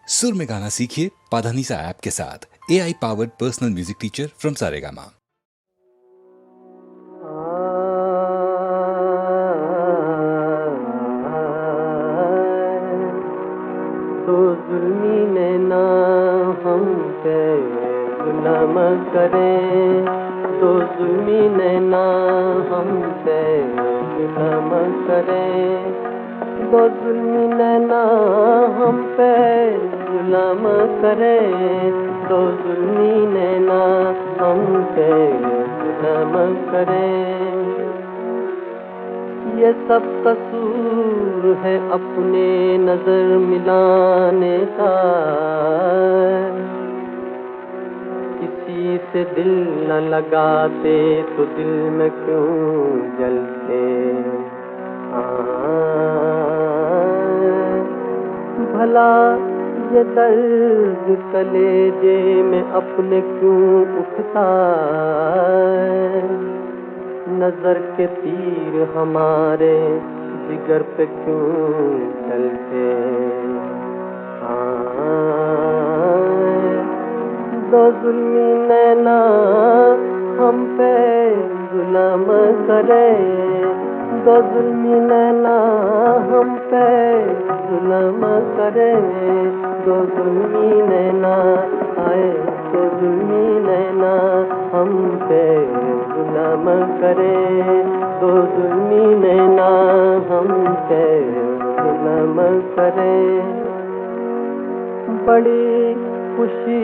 सुर में गाना सीखिए पाधानीसा ऐप के साथ। AI powered personal music teacher from Saregama. तो जुल्मी ने ना हम पे जुल्म करें, तो जुल्मी ने ना हम पे जुल्म करें, तो जुल्मी ने ना हम पे जुल्म करें, तो जुल्मी ने ना हम पे जुल्म करें। ये सब कसूर है अपने नजर मिलाने का, किसी से दिल न लगाते तो दिल में क्यों जलते। भला ये दर्द कलेजे में अपने क्यों उठता, नजर के तीर हमारे जिगर पे क्यों चलते। दो जुल्मी नैना हम पे जुल्म करे, दो जुल्मी नैना हम पे जुल्म करे, दो जुल्मी नैना आए, दो जुल्मी नैना हम पे जुल्म करे, दो जुल्मी नैना हम पे जुल्म करे। बड़ी खुशी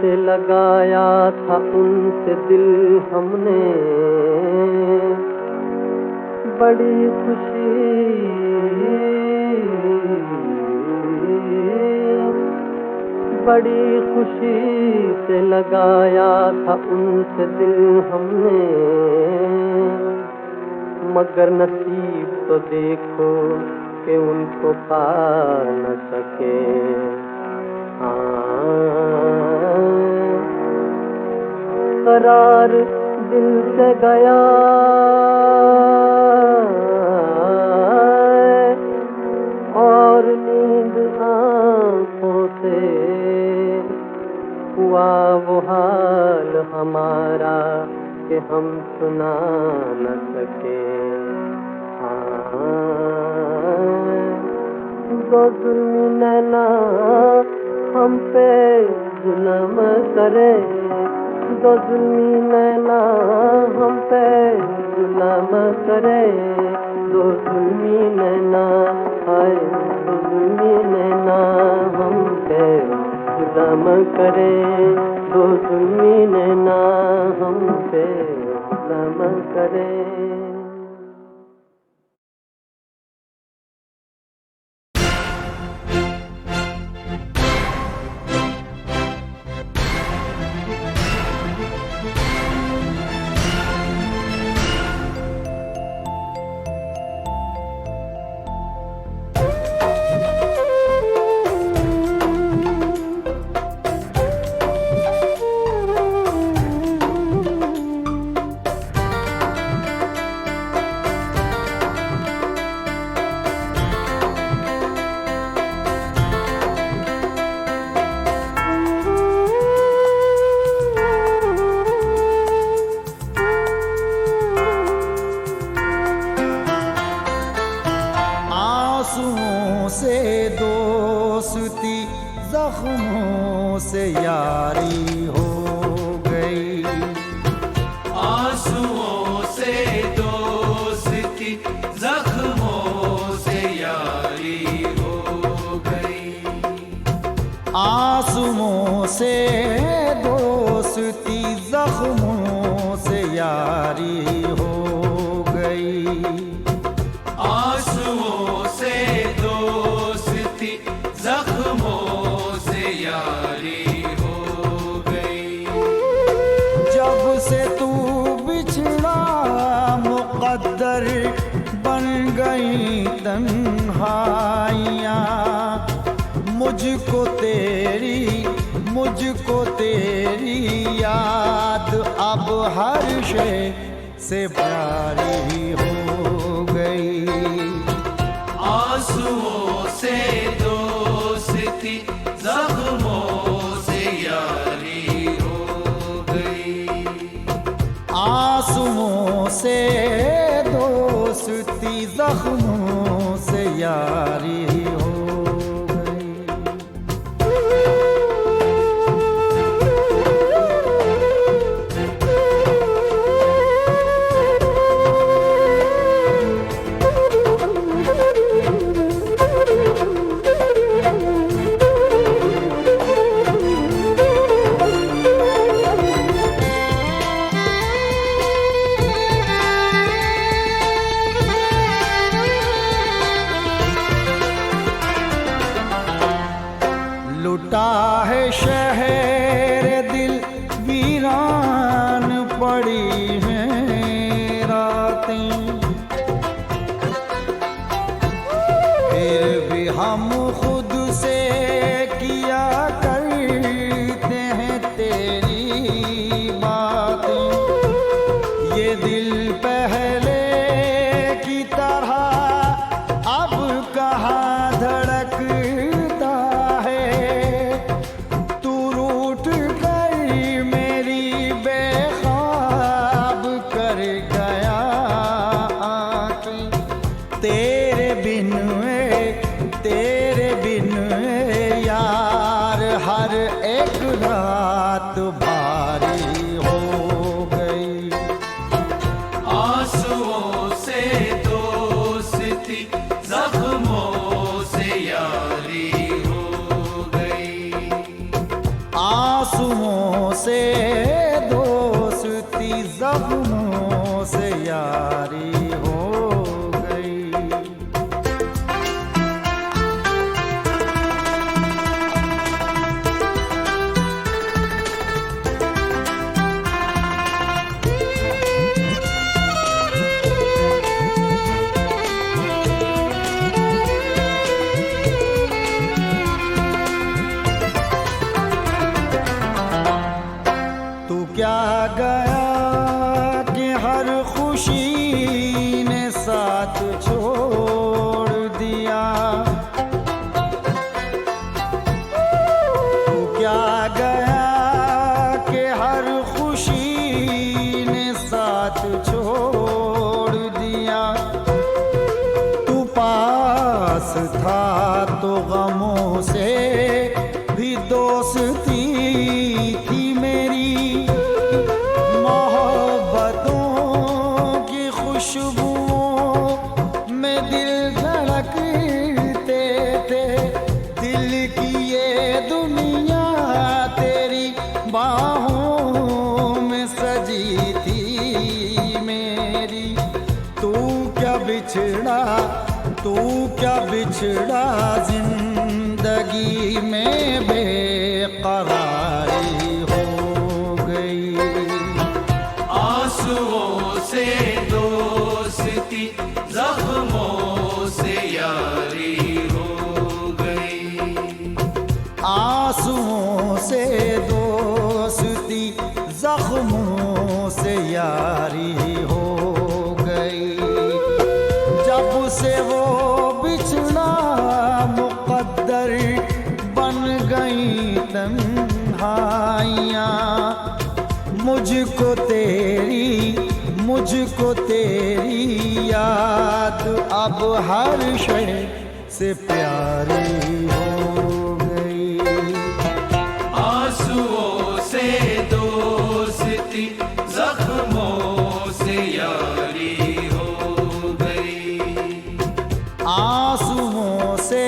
से लगाया था उनसे दिल हमने, बड़ी खुशी से लगाया था उनसे दिल हमने, मगर नसीब तो देखो कि उनको पा न सके। करार दिल से गया और नींद आँखों से, हुआ वो हाल हमारा कि हम सुना न सके। दो जुल्मी नैना हम पे जुल्म करे, दो जुल्मी नैना हम पे जुल्म करे, दो जुल्मी नैना आए, दो जुल्मी नैना हम पे जुल्म करे, दो जुल्मी नैना हम पे जुल्म करे। आंसुओं से दोस्ती, जख्मों से यारी हो गई, आंसुओं से दोस्ती, जख्मों से यारी हो गई, आंसुओं से दोस्ती, जख्मों से यारी हो गई, आंसुओं से दोस्ती, जख्मों से यारी हो गई। जब से तू बिछड़ा मुक़द्दर बन गई तन्हाइयाँ, मुझको तेरी याद अब हर शे से प्यारी हो गई। आंसुओं से दोस्ती, दोस्ती जख्मों से यारी हो गई। आंसुओं से दोस्ती जख्मों से यारी हो गई। लुटा है शहर दिल वीरान पड़ी हैं रातें, फिर भी हम खुद से किया करते हैं तेरी बातें। ये दिल पहले की तरह अब कहाँ धड़कता है। तू रूठ गई मेरी बेख्वाब कर गया आंखें। तेरे बिन यार हर एक रात भारी हो गई। आंसुओं से दोस्ती जख्मों से यारी हो गई। आंसुओं से दोस्ती जख्मों से यारी हो गई। तू क्या गया कि हर खुशी ने साथ छोड़ दिया। तू क्या गया कि हर खुशी ने साथ छोड़ दिया। तू पास था तो गमों से भी दोस्ती थी मेरी। मोहब्बतों की खुशबुओं में दिल धड़कते थे। दिल की ये दुनिया तेरी बाहों में सजी थी मेरी। तू क्या बिछड़ा जिंदगी में बेकरारी हो गई। आंसुओं से दोस्ती जख्मों से यारी हो गई। आंसुओं से दोस्ती जख्मों से यारी हो गई। जब से वो बिछड़ा मुकद्दर बन गई तन्हाइयाँ। मुझको तेरी याद अब हर शय से प्यारी हो गई। आंसुओं से दोस्ती जख्मों से यारी हो गई। आंसुओं से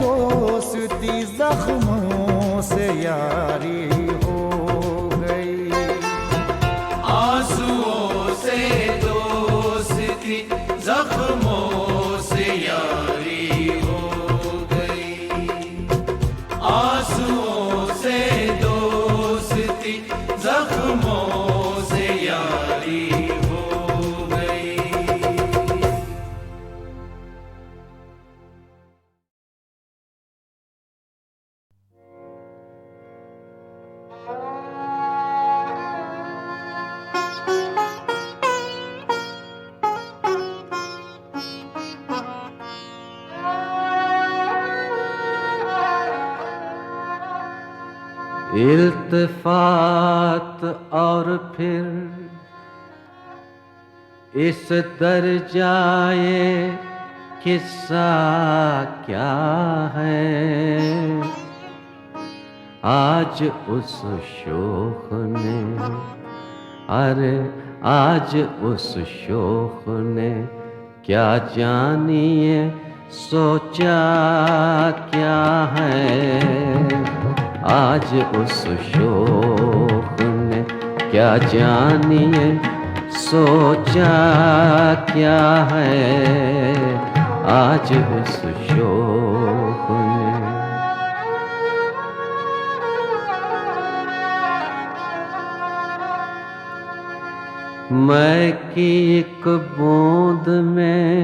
दोस्ती जख्मों से यारी हो गई। आंसुओं से दोस्ती जख्मों से यारी हो गई। आंसुओं से दोस्ती जख्मों से यारी हो गई। इल्तिफात और फिर इस दर्जाए किस्सा क्या है। आज उस शोख ने, अरे आज उस शोख ने क्या जानिए सोचा क्या है। आज उस शोख ने क्या जानिए सोचा क्या है। आज उस शोख ने मैं की एक बूंद में,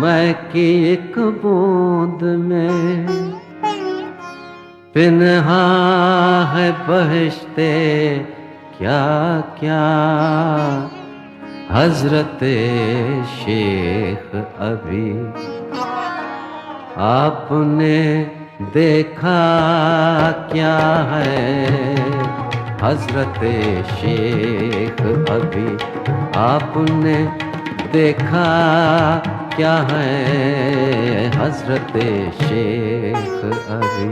मैं की एक बूंद में पिन्हा है बहिश्ते क्या क्या। हजरते शेख अभी आपने देखा क्या है। हजरते शेख अभी आपने देखा क्या है। हजरते शेख अभी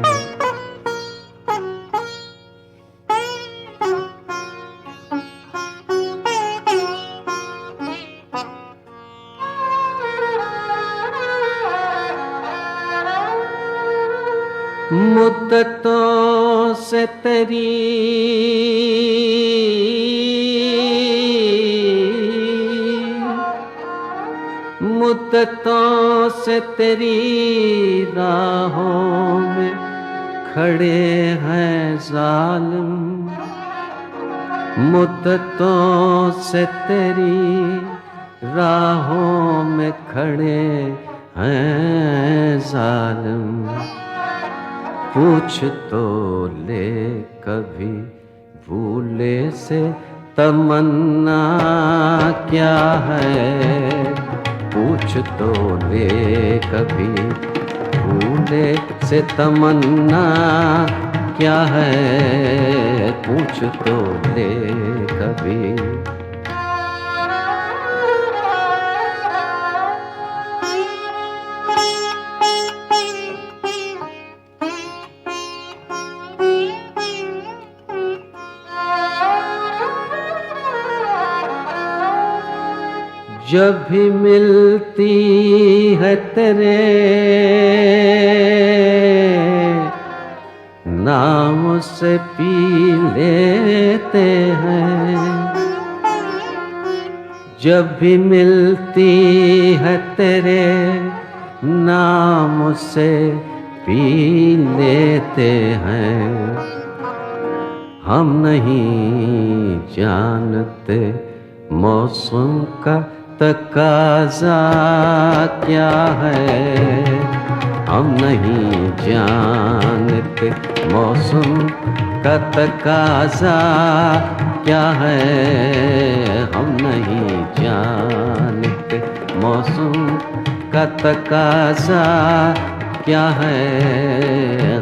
मुद्दतों से तेरी मुद्दतों से तेरी राहों में खड़े हैं जालिम। मुद्दतों से तेरी राहों में खड़े हैं जालिम। पूछ तो ले कभी भूले से तमन्ना क्या है। पूछ तो ले कभी भूले से तमन्ना क्या है। पूछ तो ले कभी जब भी मिलती है तेरे नाम से पी लेते हैं। जब भी मिलती है तेरे नाम से पी लेते हैं। हम नहीं जानते मौसम का तकाज़ा क्या है। हम नहीं जानते मौसम का तकाज़ा क्या है। हम नहीं जानते मौसम का तकाज़ा क्या है।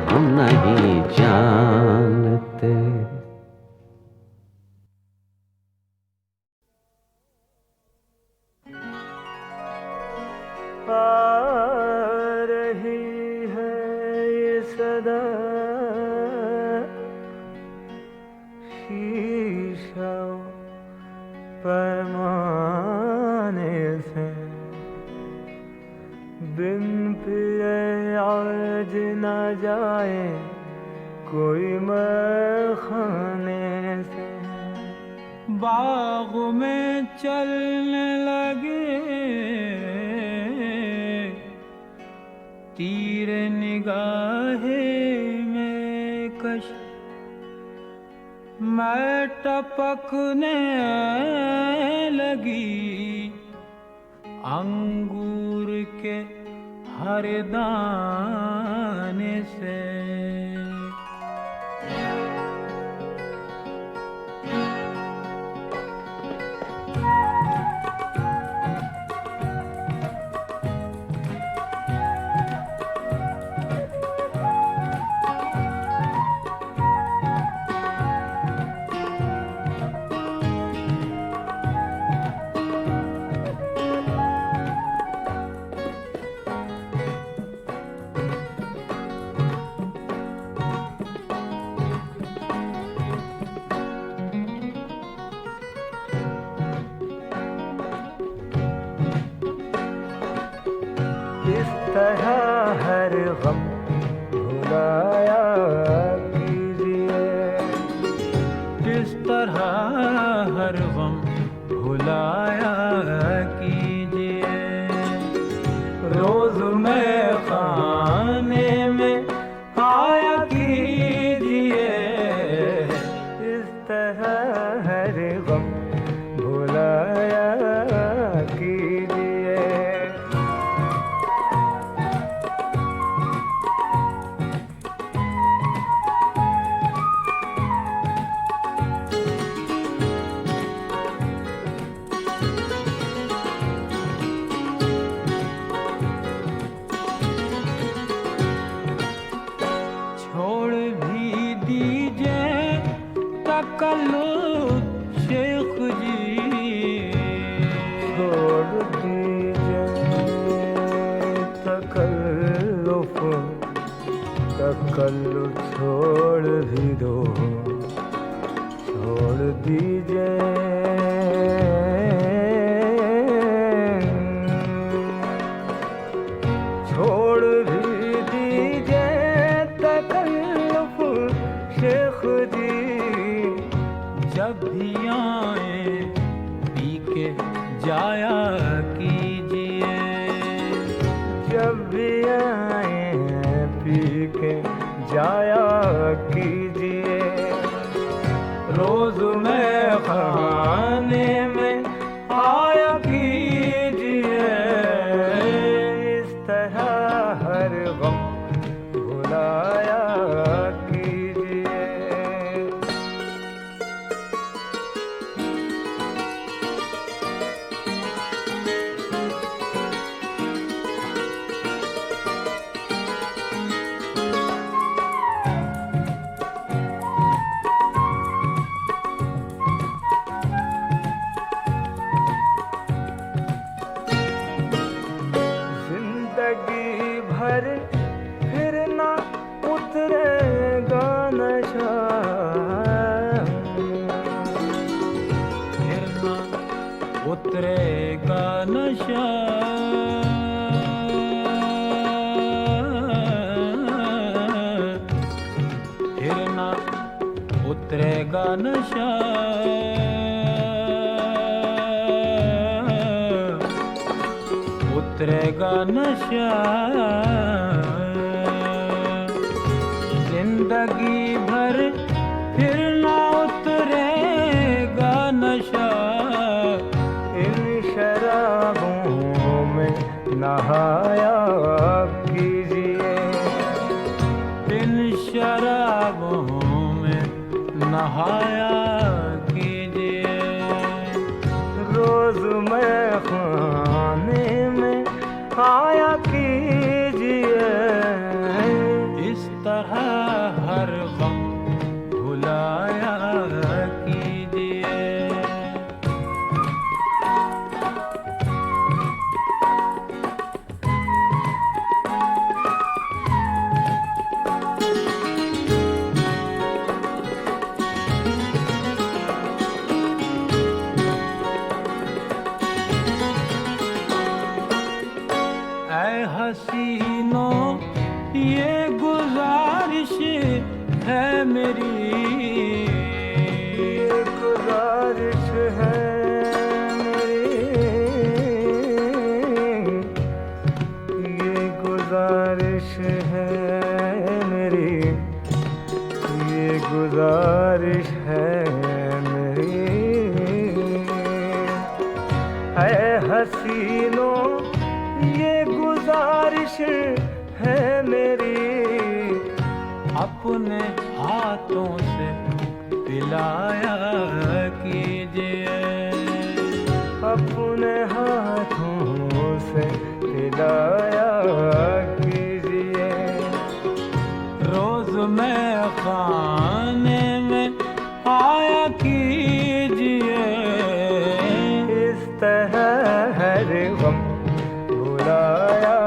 हम नहीं जानते। पैमाने से बिन पिए आज न जाए कोई मैखाने से। बाग में चलने लगे तीर निगाहे में कश। मैं टपकने लगी अंगूर के हर दाने से। गम भुलाया कीजिए। इस तरह हर गम भुलाया कीजिए। रोज में खाने में आया कीजिए। इस तरह हर गम भुलाया कीजिए। छोड़ भी दीजिए तकल्लुफ शेख जी। छोड़ दीजिए तकल्लुफ, तकल्लुफ छोड़ भी दो, छोड़ दीजिए। छोड़ भी दीजिए तकल्लुफ शेख जी। जब भी आए पी के जाया कीजिए। जब भी आए पी के जाया कीजिए। रोज में खाने में आया कीजिए। इस तरह हर गम भुलाया कीजिए। जिंदगी भर फिर ना उतरेगा नशा। फिर ना उतरेगा नशा। फिर ना उतरेगा नशा। उतरेगा नशा। जिंदगी भर फिर ना उतरेगा नशा। इन शराबों में नहाया कीजिए। इन शराबों में नहाया कीजिए। रोज में खाने में आया कीजिए। इस तरह हर गम भुलाया कीजिए। ऐ हसीनों ये गुजारिश है मेरी। ये गुजारिश है मेरी। ये गुजारिश है मेरी। ये गुजारिश है मेरी। है हसीनों ये गुजारिश है मेरी। अपने हाथों से पिलाया कीजिए। अपने हाथों से पिलाया कीजिए। रोज में खाने में आया कीजिए। इस तरह हर गम भुलाया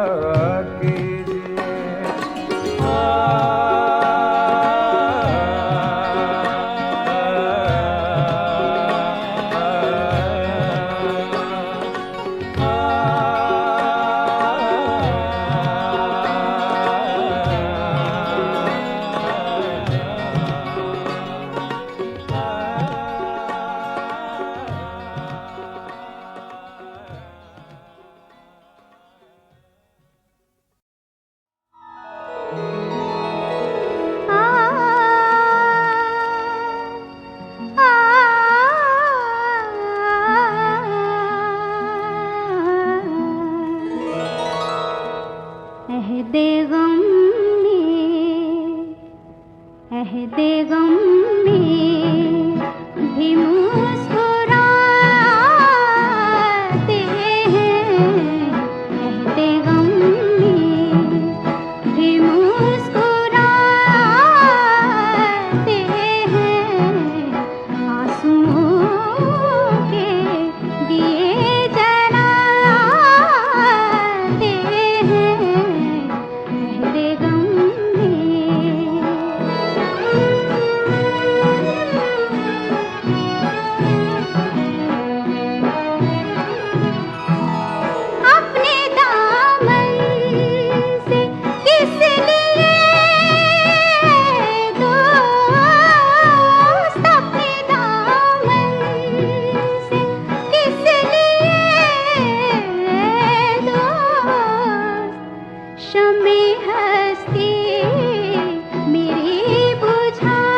कीजिए। अहदे गम में भी मुस्कुराते हैं, अहदे गम में भी मुस्कुराते हैं, आंसुओं के दिए जलाते हैं, अहदे गम अपने दामन से किस लिए दोस्त, अपने दामन से किस लिए दोस्त, शमे हस्ती मेरी बुझाते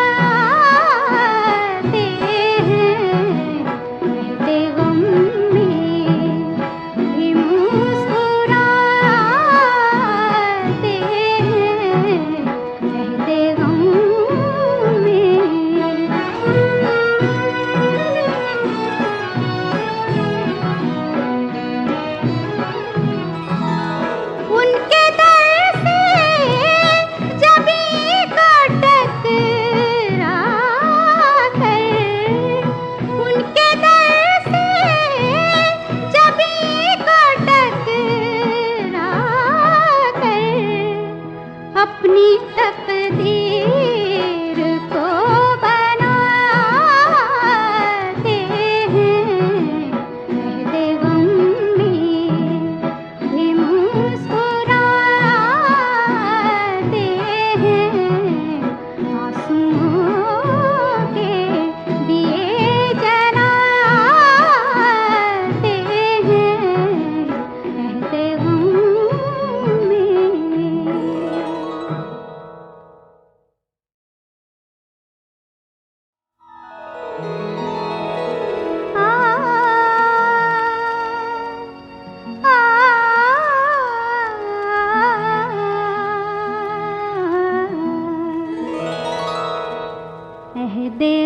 हैं, अहदे गम में भी मुस्कुराते हैं, अहदे गम में। उनके दर से जब को टकरा कर, उनके दर से जब को टकरा कर, अपनी तकदीर को बनाते हैं, अहदे गम में भी मुस्कुराते हैं, आंसुओं के दिए जलाते हैं, अहदे गम में। अहदे